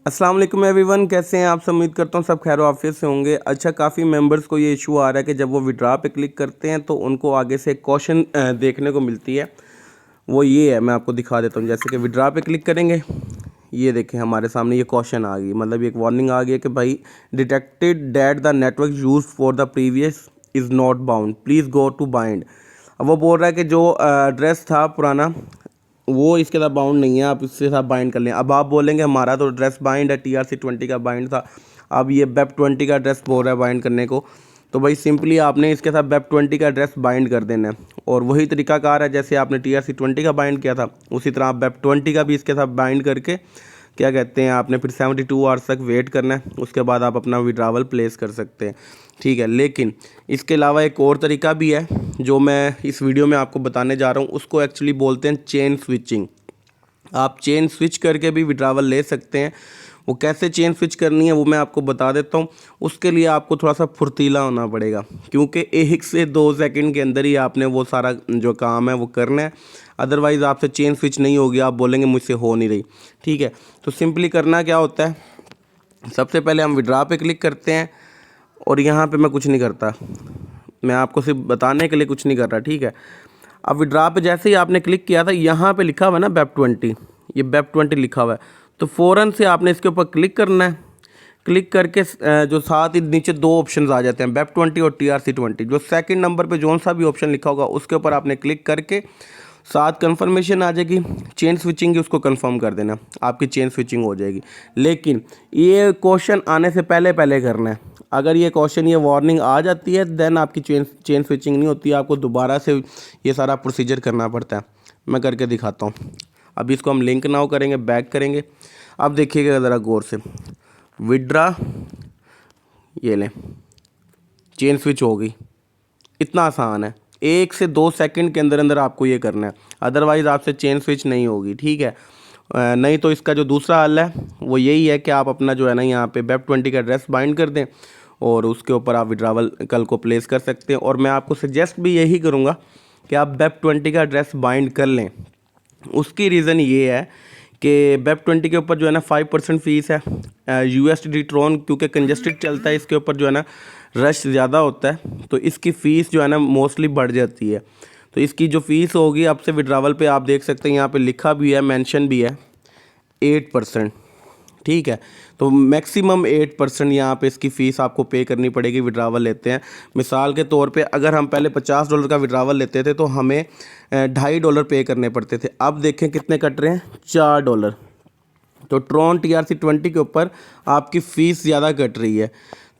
अस्सलाम वालेकुम एवरीवन, कैसे हैं आप सब। उम्मीद करता हूँ सब खैर आफियत से होंगे। अच्छा, काफ़ी मेंबर्स को ये इशू आ रहा है कि जब वो विड्रा पे क्लिक करते हैं तो उनको आगे से एक क्वेश्चन देखने को मिलती है। वो ये है, मैं आपको दिखा देता हूँ। जैसे कि विड्रा पे क्लिक करेंगे, ये देखें हमारे सामने ये क्वेश्चन आ गई, मतलब एक वार्निंग आ गई है कि भाई detected that the network use for the previous is not bound, please go to bind. अब वो बोल रहा है कि जो एड्रेस था पुराना वो इसके साथ बाउंड नहीं है, आप इसके साथ बाइंड कर लें। अब आप बोलेंगे हमारा तो एड्रेस बाइंड है, TRC20 का बाइंड था, अब ये BEP20 का एड्रेस बोल रहा है बाइंड करने को। तो भाई सिंपली आपने इसके साथ BEP20 का एड्रेस बाइंड कर देना है, और वही तरीकाकार है जैसे आपने TRC20 का बाइंड किया था, उसी तरह आप BEP20 का भी इसके साथ बाइंड करके क्या कहते हैं आपने फिर 72 आवर्स तक वेट करना है। उसके बाद आप अपना विड्रावल प्लेस कर सकते हैं, ठीक है। लेकिन इसके अलावा एक और तरीका भी है जो मैं इस वीडियो में आपको बताने जा रहा हूँ, उसको एक्चुअली बोलते हैं चेन स्विचिंग। आप चेन स्विच करके भी विड्रावल ले सकते हैं। वो कैसे चेन स्विच करनी है वो मैं आपको बता देता हूँ। उसके लिए आपको थोड़ा सा फुर्तीला होना पड़ेगा, क्योंकि 1 से 2 सेकंड के अंदर ही आपने वो सारा जो काम है वो करना है। अदरवाइज़ आपसे चेन स्विच नहीं होगी, आप बोलेंगे मुझसे हो नहीं रही, ठीक है। तो सिंपली करना क्या होता है, सबसे पहले हम विड्रा पे क्लिक करते हैं, और यहाँ पे मैं कुछ नहीं करता, मैं आपको सिर्फ बताने के लिए कुछ नहीं कर रहा, ठीक है। अब विड्रा पे जैसे ही आपने क्लिक किया था, यहाँ पे लिखा हुआ है ना BEP20, ये BEP20 लिखा हुआ है, तो फ़ौरन से आपने इसके ऊपर क्लिक करना है। क्लिक करके जो साथ ही नीचे 2 ऑप्शंस आ जाते हैं, BEP20 और TRC20। जो सेकंड नंबर पे जो सा भी ऑप्शन लिखा होगा उसके ऊपर आपने क्लिक करके साथ कंफर्मेशन आ जाएगी चेन स्विचिंग की, उसको कंफर्म कर देना, आपकी चेन स्विचिंग हो जाएगी। लेकिन ये क्वेश्चन आने से पहले पहले करना है। अगर ये क्वेश्चन ये वार्निंग आ जाती है देन आपकी चेन स्विचिंग नहीं होती, आपको दोबारा से ये सारा प्रोसीजर करना पड़ता है। मैं करके दिखाता हूँ। अभी इसको हम लिंक नाउ करेंगे, बैक करेंगे। अब देखिएगा ज़रा गौर से, विड्रा, ये लें चेन स्विच हो गई। इतना आसान है, 1 से 2 सेकंड के अंदर अंदर आपको ये करना है, अदरवाइज़ आपसे चेन स्विच नहीं होगी, ठीक है। नहीं तो इसका जो दूसरा हल है वो यही है कि आप अपना जो है ना यहाँ पे BEP20 का एड्रेस बाइंड कर दें, और उसके ऊपर आप विड्रावल कल को प्लेस कर सकते हैं। और मैं आपको सजेस्ट भी यही करूँगा कि आप BEP20 का एड्रेस बाइंड कर लें। उसकी रीज़न ये है कि BEP20 के ऊपर जो है ना 5% फ़ीस है। USD ट्रोन क्योंकि कंजस्टेड चलता है, इसके ऊपर जो है ना रश ज़्यादा होता है, तो इसकी फ़ीस जो है ना मोस्टली बढ़ जाती है। तो इसकी जो फ़ीस होगी अब से विड्रावल पे आप देख सकते हैं, यहाँ पे लिखा भी है, मेंशन भी है 8%, ठीक है। तो मैक्सिमम 8% यहाँ पे इसकी फ़ीस आपको पे करनी पड़ेगी विड्रावल लेते हैं। मिसाल के तौर पे अगर हम पहले $50 का विड्रावल लेते थे तो हमें $2.5 पे करने पड़ते थे। अब देखें कितने कट रहे हैं, $4। तो ट्रॉन TRC20 के ऊपर आपकी फ़ीस ज़्यादा कट रही है।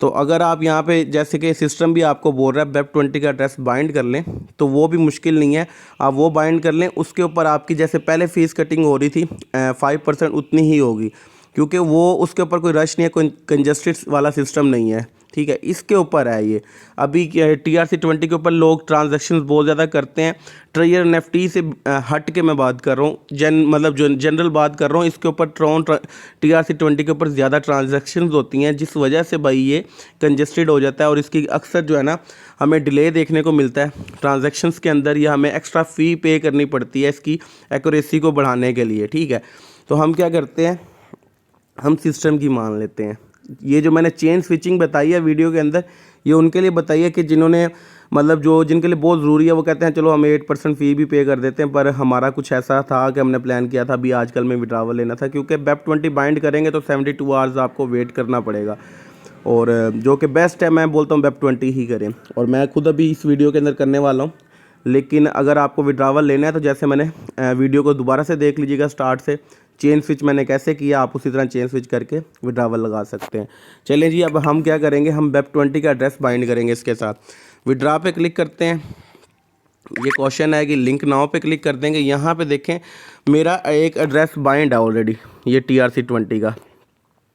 तो अगर आप यहाँ पे जैसे कि सिस्टम भी आपको बोल रहा है BEP20 का एड्रेस बाइंड कर लें, तो वो भी मुश्किल नहीं है, आप वो बाइंड कर लें। उसके ऊपर आपकी जैसे पहले फ़ीस कटिंग हो रही थी 5% उतनी ही होगी, क्योंकि वो उसके ऊपर कोई रश नहीं है, कोई कंजस्टेड वाला सिस्टम नहीं है, ठीक है। इसके ऊपर है ये। अभी TRC20 के ऊपर लोग ट्रांजैक्शंस बहुत ज़्यादा करते हैं। ट्रेयर NFT से हट के मैं बात कर रहा हूँ, मतलब जो जनरल बात कर रहा हूँ, इसके ऊपर TRC20 के ऊपर ज़्यादा ट्रांजैक्शंस होती हैं, जिस वजह से भाई ये कंजस्टेड हो जाता है, और इसकी अक्सर जो है ना हमें डिले देखने को मिलता है ट्रांजैक्शंस के अंदर, या हमें एक्स्ट्रा फ़ी पे करनी पड़ती है इसकी एक्यूरेसी को बढ़ाने के लिए, ठीक है। तो हम क्या करते हैं, हम सिस्टम की मान लेते हैं। ये जो मैंने चेन स्विचिंग बताई है वीडियो के अंदर, ये उनके लिए बताई है कि जिन्होंने मतलब जो जिनके लिए बहुत ज़रूरी है, वो कहते हैं चलो हम 8% फ़ी भी पे कर देते हैं। पर हमारा कुछ ऐसा था कि हमने प्लान किया था अभी आजकल में विड्रावल लेना था, क्योंकि BEP20 बाइंड करेंगे तो 72 आवर्स आपको वेट करना पड़ेगा, और जो कि बेस्ट है, मैं बोलता हूँ BEP20 ही करें। और मैं खुद अभी इस वीडियो के अंदर करने वाला हूँ। लेकिन अगर आपको विड्रावल लेना है तो जैसे मैंने वीडियो को दोबारा से देख लीजिएगा स्टार्ट से, चेन स्विच मैंने कैसे किया, आप उसी तरह चेन स्विच करके विड्रावल लगा सकते हैं। चलें जी, अब हम क्या करेंगे, हम BEP20 का एड्रेस बाइंड करेंगे इसके साथ। विड्रा पे क्लिक करते हैं, ये क्वेश्चन है कि लिंक नाउ पे क्लिक कर देंगे। यहाँ पे देखें मेरा एक एड्रेस बाइंड है ऑलरेडी, ये TRC20 का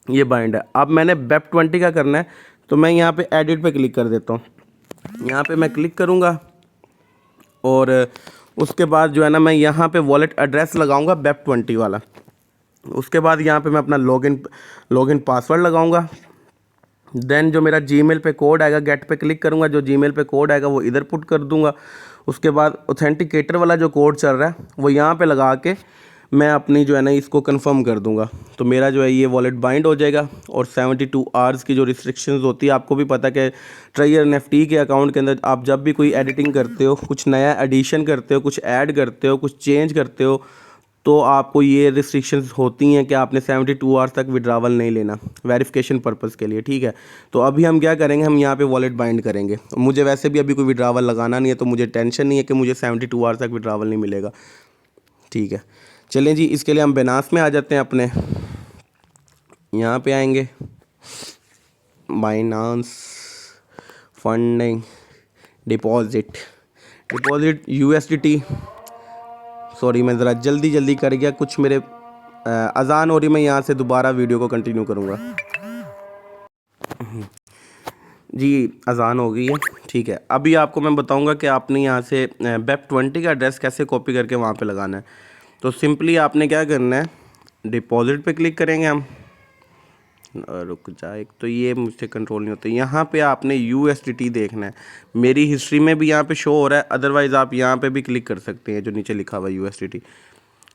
ये बाइंड है। अब मैंने BEP20 का करना है, तो मैं यहाँ पे एडिट पे क्लिक कर देता हूँ। यहाँ पे मैं क्लिक करूँगा, और उसके बाद जो है ना मैं यहाँ पे वॉलेट एड्रेस लगाऊंगा BEP20 वाला। उसके बाद यहाँ पे मैं अपना लॉगिन पासवर्ड लगाऊंगा। देन जो मेरा जीमेल पे कोड आएगा, गेट पे क्लिक करूँगा, जो जीमेल पे कोड आएगा वो इधर पुट कर दूँगा। उसके बाद ऑथेंटिकेटर वाला जो कोड चल रहा है वो यहाँ पे लगा के मैं अपनी जो है ना इसको कंफर्म कर दूंगा, तो मेरा जो है ये वॉलेट बाइंड हो जाएगा। और 72 आवर्स की जो रिस्ट्रिक्शंस होती है, आपको भी पता है कि ट्रायर एनएफटी के अकाउंट के अंदर आप जब भी कोई एडिटिंग करते हो, कुछ नया एडिशन करते हो, कुछ ऐड करते हो, कुछ चेंज करते हो, तो आपको ये रिस्ट्रिक्शंस होती हैं कि आपने 72 आवर्स तक विड्रावल नहीं लेना वेरिफिकेशन पर्पज़ के लिए, ठीक है। तो अभी हम क्या करेंगे, हम यहाँ पे वॉलेट बाइंड करेंगे। मुझे वैसे भी अभी कोई विड्रावल लगाना नहीं है, तो मुझे टेंशन नहीं है कि मुझे 72 आवर्स तक विड्रावल नहीं मिलेगा, ठीक है। चलें जी, इसके लिए हम बिनास में आ जाते हैं, अपने यहाँ पे आएंगे, Binance funding deposit USDT। Sorry, मैं ज़रा जल्दी कर गया, कुछ मेरे अजान हो रही, मैं यहाँ से दोबारा वीडियो को कंटिन्यू करूँगा जी। अजान हो गई है, ठीक है। अभी आपको मैं बताऊँगा कि आपने यहाँ से BEP20 का एड्रेस कैसे कॉपी करके वहाँ पे लगाना है। तो सिंपली आपने क्या करना है, डिपॉजिट पे क्लिक करेंगे हम, रुक जाए, तो ये मुझसे कंट्रोल नहीं होता। यहाँ पे आपने USDT देखना है, मेरी हिस्ट्री में भी यहाँ पे शो हो रहा है, अदरवाइज़ आप यहाँ पे भी क्लिक कर सकते हैं जो नीचे लिखा हुआ है USDT,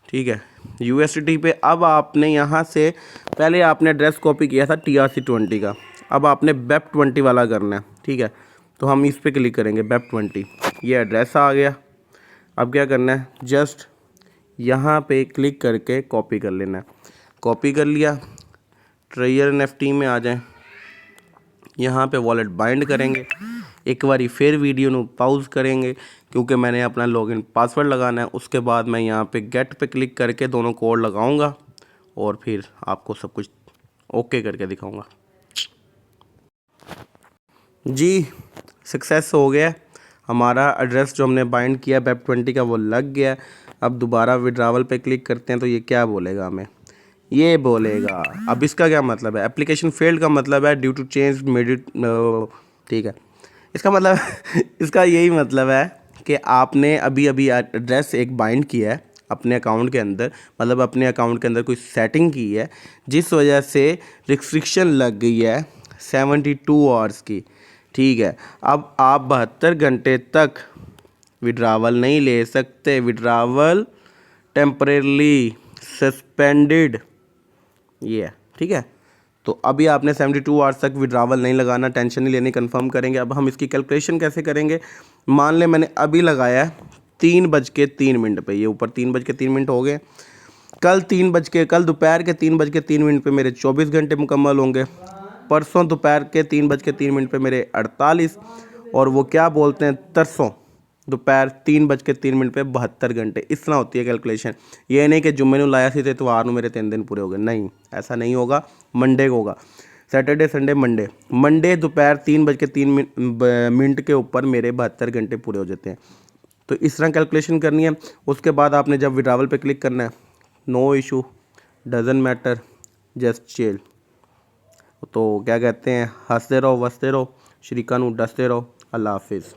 ठीक है। USDT पे अब आपने यहाँ से पहले आपने एड्रेस कॉपी किया था TRC20 का, अब आपने BEP20 वाला करना है, ठीक है। तो हम इस पर क्लिक करेंगे, BEP20, ये एड्रेस आ गया। अब क्या करना है, जस्ट यहाँ पे क्लिक करके कॉपी कर लेना है। कॉपी कर लिया, ट्रायर एनएफटी में आ जाएं, यहाँ पे वॉलेट बाइंड करेंगे, एक बारी फिर वीडियो ਨੂੰ पाउज करेंगे क्योंकि मैंने अपना लॉगिन पासवर्ड लगाना है। उसके बाद मैं यहाँ पे गेट पे क्लिक करके दोनों कोड लगाऊंगा और फिर आपको सब कुछ ओके करके दिखाऊंगा जी। सक्सेस हो गया, हमारा एड्रेस जो हमने बाइंड किया BEP20 का वो लग गया। अब दोबारा विड्रावल पे क्लिक करते हैं, तो ये क्या बोलेगा हमें, ये बोलेगा, अब इसका क्या मतलब है, एप्लीकेशन फेल्ड का मतलब है due to change made it, ठीक है। इसका मतलब इसका यही मतलब है कि आपने अभी एड्रेस एक बाइंड किया है अपने अकाउंट के अंदर, मतलब अपने अकाउंट के अंदर कोई सेटिंग की है जिस वजह से रिस्ट्रिक्शन लग गई है 72 आवर्स की, ठीक है। अब आप 72 घंटे तक विड्रावल नहीं ले सकते, विड्रावल टेम्परेरली सस्पेंडेड, ये है, ठीक है। तो अभी आपने 72 आवर्स तक विड्रावल नहीं लगाना, टेंशन नहीं लेनी, कंफर्म करेंगे। अब हम इसकी कैलकुलेशन कैसे करेंगे, मान लें मैंने अभी लगाया है 3:03 पे, ये ऊपर 3:03 हो गए। कल दोपहर के 3:03 पे मेरे 24 घंटे मुकम्मल होंगे, परसों दोपहर के 3:03 पे मेरे 48, और वो क्या बोलते हैं तरसों दोपहर 3:03 पे 72 घंटे। इस तरह होती है कैलकुलेशन। ये नहीं कि जुम्मे ਨੂੰ लाया सी तो इतवार ਨੂੰ मेरे 3 दिन पूरे हो गए, नहीं, ऐसा नहीं होगा। मंडे को होगा, सैटरडे संडे मंडे दोपहर 3:03 के ऊपर मेरे 72 घंटे पूरे हो जाते हैं। तो इस तरह कैलकुलेशन करनी है। उसके बाद आपने जब विड्रावल पे क्लिक करना है, no issue, doesn't matter, just chill. तो क्या कहते हैं, हंसते रहो वसते रहो, शरीका ਨੂੰ डसते रहो। अल्लाह हाफिज़।